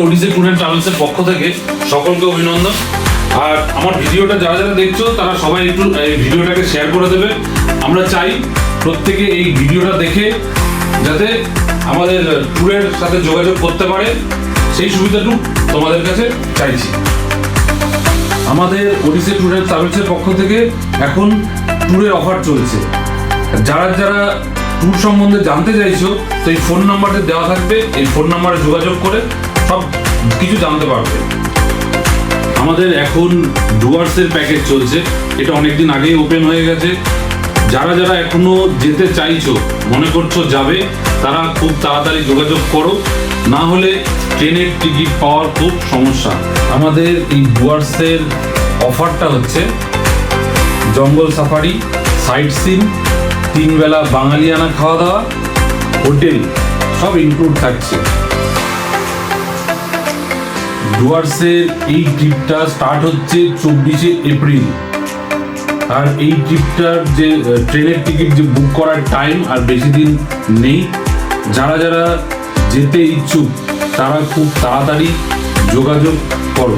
Odyssey tour and ট্রাভেলসের পক্ষ থেকে সকলকে অভিনন্দন। আর আমার ভিডিওটা যারা যারা দেখছো তারা সবাই একটু এই ভিডিওটাকে শেয়ার করে দেবে। আমরা চাই প্রত্যেকে এই ভিডিওটা দেখে যাতে আমাদের ট্যুরের সাথে যোগাযোগ করতে পারে, সেই সুবিধাটুকু তোমাদের কাছে চাইছি। আমাদের ওডিসি ট্যুর অ্যান্ড ট্রাভেলসের পক্ষ থেকে এখন ট্যুরের অফার চলছে। যারা যারা ট্যুর সম্বন্ধে জানতে চাইছো তো এই ফোন নাম্বারটা দেওয়া থাকবে, এই ফোন নাম্বারে যোগাযোগ করে সব কিছু জানতে পারবে। আমাদের এখন ডুয়ার্সের প্যাকেজ চলছে, এটা অনেকদিন আগেই ওপেন হয়ে গেছে। যারা যারা এখনো যেতে চাইছো, মনে করছো যাবে, তারা খুব তাড়াতাড়ি যোগাযোগ করো, না হলে ট্রেনের টিকিট পাওয়ার খুব সমস্যা। আমাদের এই ডুয়ার্সের অফারটা হচ্ছে জঙ্গল সাফারি, সাইট সিন, 3 বেলা বাঙালিয়ানা খাওয়া দাওয়া, হোটেল সব ইনক্লুড থাকছে। ডুয়ার্সের এই ট্রিপটা স্টার্ট হচ্ছে 24শে এপ্রিল। আর এই ট্রিপটার যে ট্রেনের টিকিট যে বুক করার টাইম আর বেশি দিন নেই। যারা যারা যেতে ইচ্ছুক তারা খুব তাড়াতাড়ি যোগাযোগ করো।